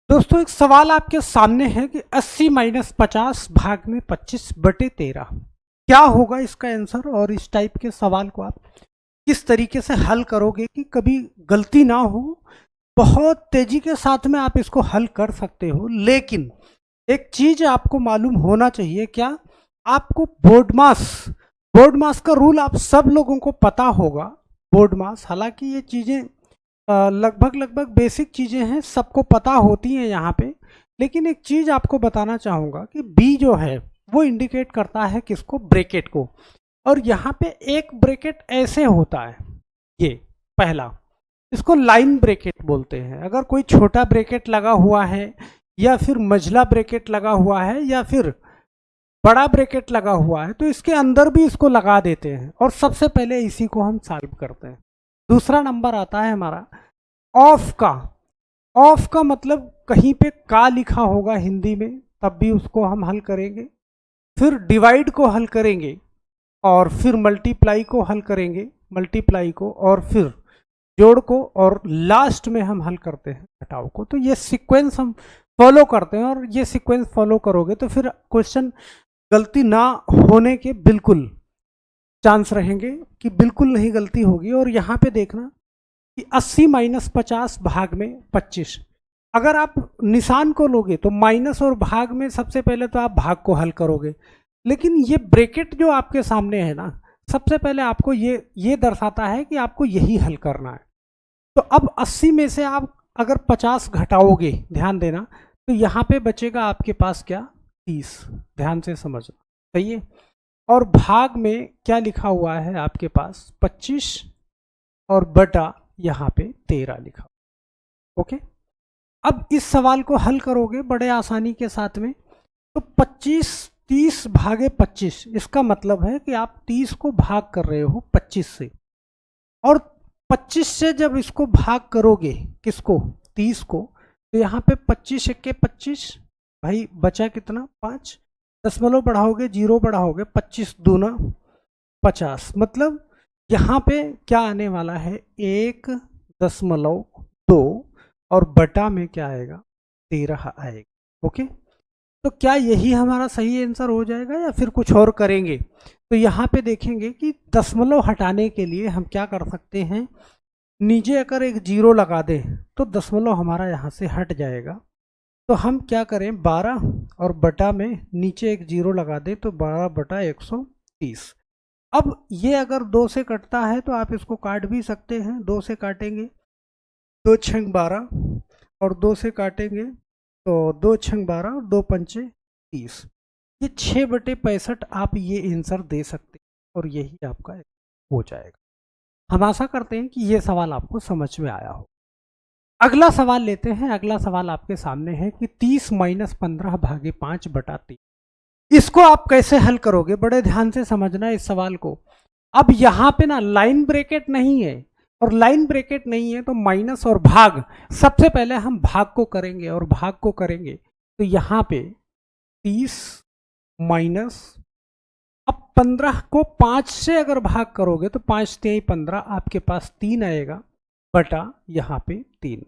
दोस्तों एक सवाल आपके सामने है कि 80 माइनस 50 भाग में 25/13 क्या होगा इसका आंसर। और इस टाइप के सवाल को आप किस तरीके से हल करोगे कि कभी गलती ना हो। बहुत तेजी के साथ में आप इसको हल कर सकते हो, लेकिन एक चीज आपको मालूम होना चाहिए। क्या आपको बोर्ड मास का रूल आप सब लोगों को पता होगा। बोर्ड मास, हालांकि ये चीजें लगभग लगभग बेसिक चीज़ें हैं, सबको पता होती हैं यहाँ पे। लेकिन एक चीज़ आपको बताना चाहूँगा कि बी जो है वो इंडिकेट करता है किसको, ब्रैकेट को। और यहाँ पे एक ब्रैकेट ऐसे होता है, ये पहला, इसको लाइन ब्रैकेट बोलते हैं। अगर कोई छोटा ब्रैकेट लगा हुआ है या फिर मझला ब्रैकेट लगा हुआ है या फिर बड़ा ब्रैकेट लगा हुआ है तो इसके अंदर भी इसको लगा देते हैं और सबसे पहले इसी को हम सॉल्व करते हैं। दूसरा नंबर आता है हमारा ऑफ का। ऑफ का मतलब कहीं पे का लिखा होगा हिंदी में, तब भी उसको हम हल करेंगे। फिर डिवाइड को हल करेंगे और फिर मल्टीप्लाई को हल करेंगे, मल्टीप्लाई को, और फिर जोड़ को, और लास्ट में हम हल करते हैं घटाव को। तो ये सीक्वेंस हम फॉलो करते हैं और ये सीक्वेंस फॉलो करोगे तो फिर क्वेश्चन गलती ना होने के बिल्कुल चांस रहेंगे, कि बिल्कुल नहीं गलती होगी। और यहाँ पे देखना कि 80 माइनस 50 भाग में 25, अगर आप निशान को लोगे तो माइनस और भाग में सबसे पहले तो आप भाग को हल करोगे, लेकिन ये ब्रैकेट जो आपके सामने है ना, सबसे पहले आपको ये दर्शाता है कि आपको यही हल करना है। तो अब 80 में से आप अगर 50 घटाओगे, ध्यान देना, तो यहाँ पे बचेगा आपके पास क्या, 30। ध्यान से समझना, सही है। और भाग में क्या लिखा हुआ है आपके पास, 25, और बटा यहाँ पे 13 लिखा। ओके, अब इस सवाल को हल करोगे बड़े आसानी के साथ में। तो 30 भागे 25, इसका मतलब है कि आप 30 को भाग कर रहे हो 25 से, और 25 से जब इसको भाग करोगे किसको, 30 को, तो यहाँ पे 25 1 के 25, भाई बचा कितना, 5। दशमलव बढ़ाओगे, जीरो बढ़ाओगे, 25 दूना 50, मतलब यहाँ पे क्या आने वाला है, 1.2, और बटा में क्या आएगा, 13 आएगा। ओके, तो क्या यही हमारा सही आंसर हो जाएगा या फिर कुछ और करेंगे। तो यहाँ पे देखेंगे कि दशमलव हटाने के लिए हम क्या कर सकते हैं, नीचे अगर एक जीरो लगा दें तो दशमलव हमारा यहाँ से हट जाएगा। तो हम क्या करें, 12 और बटा में नीचे एक जीरो लगा दें तो 12/130। अब ये अगर 2 से कटता है तो आप इसको काट भी सकते हैं, 2 से काटेंगे, 2 छंग 12, और 2 से काटेंगे तो 2 छंग 12 और 2 पंचे 30। ये 6/65 आप ये आंसर दे सकते हैं और यही आपका हो जाएगा। हम आशा करते हैं कि ये सवाल आपको समझ में आया हो। अगला सवाल लेते हैं। अगला सवाल आपके सामने है कि 30 माइनस 15 भागे 5/3, इसको आप कैसे हल करोगे, बड़े ध्यान से समझना इस सवाल को। अब यहाँ पे ना लाइन ब्रैकेट नहीं है, और लाइन ब्रैकेट नहीं है तो माइनस और भाग, सबसे पहले हम भाग को करेंगे, और भाग को करेंगे तो यहाँ पे 30 माइनस, अब 15 को 5 से अगर भाग करोगे तो 5 3 15, आपके पास 3 आएगा, बटा यहाँ पे 3,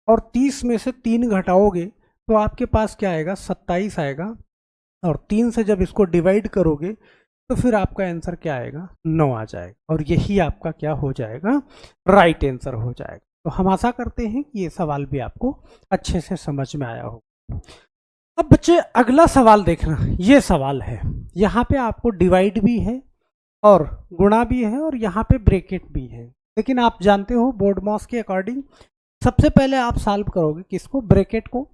और 30 में से 3 घटाओगे तो आपके पास क्या आएगा, 27 आएगा, और 3 से जब इसको डिवाइड करोगे तो फिर आपका आंसर क्या आएगा, 9 आ जाएगा, और यही आपका क्या हो जाएगा, राइट आंसर हो जाएगा। तो हम आशा करते हैं कि ये सवाल भी आपको अच्छे से समझ में आया हो। अब बच्चे अगला सवाल देखना, ये सवाल है, यहाँ पे आपको डिवाइड भी है और गुणा भी है और यहाँ पे ब्रैकेट भी है, लेकिन आप जानते हो बोर्ड मास के अकॉर्डिंग सबसे पहले आप सॉल्व करोगे किसको, ब्रैकेट को।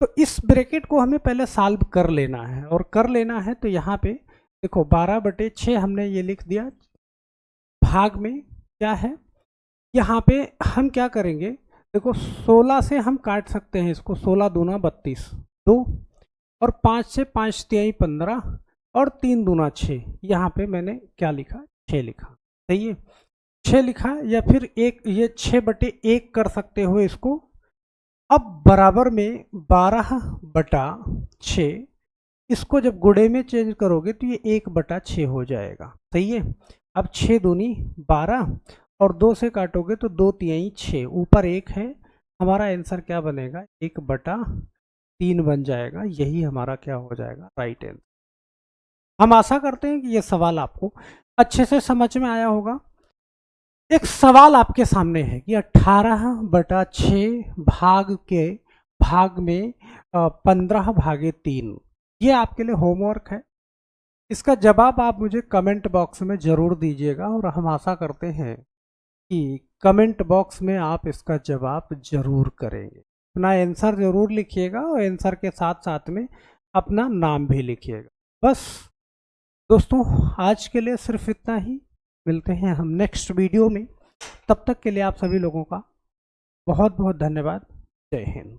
तो इस ब्रैकेट को हमें पहले सॉल्व कर लेना है, और कर लेना है तो यहाँ पे देखो 12/6 हमने ये लिख दिया, भाग में क्या है, यहाँ पे हम क्या करेंगे, देखो 16 से हम काट सकते हैं इसको, 16 दूना 32, 2, और 5 से 5 तिहाई 15, और 3 दूना 6, यहाँ पे मैंने क्या लिखा, 6 लिखा, सही है, 6 लिखा, या फिर एक ये 6/1 कर सकते हो इसको। अब बराबर में 12/6, इसको जब गुणे में चेंज करोगे तो ये 1/6 हो जाएगा, सही है। अब 6 दूनी 12, और 2 से काटोगे तो 2 तिहाई 6, ऊपर 1 है, हमारा आंसर क्या बनेगा, 1/3 बन जाएगा। यही हमारा क्या हो जाएगा, राइट आंसर। हम आशा करते हैं कि ये सवाल आपको अच्छे से समझ में आया होगा। एक सवाल आपके सामने है कि 18/6 भाग में 15/3, ये आपके लिए होमवर्क है। इसका जवाब आप मुझे कमेंट बॉक्स में ज़रूर दीजिएगा और हम आशा करते हैं कि कमेंट बॉक्स में आप इसका जवाब ज़रूर करेंगे। अपना आंसर ज़रूर लिखिएगा और आंसर के साथ साथ में अपना नाम भी लिखिएगा। बस दोस्तों, आज के लिए सिर्फ इतना ही। मिलते हैं हम नेक्स्ट वीडियो में। तब तक के लिए आप सभी लोगों का बहुत बहुत धन्यवाद। जय हिंद।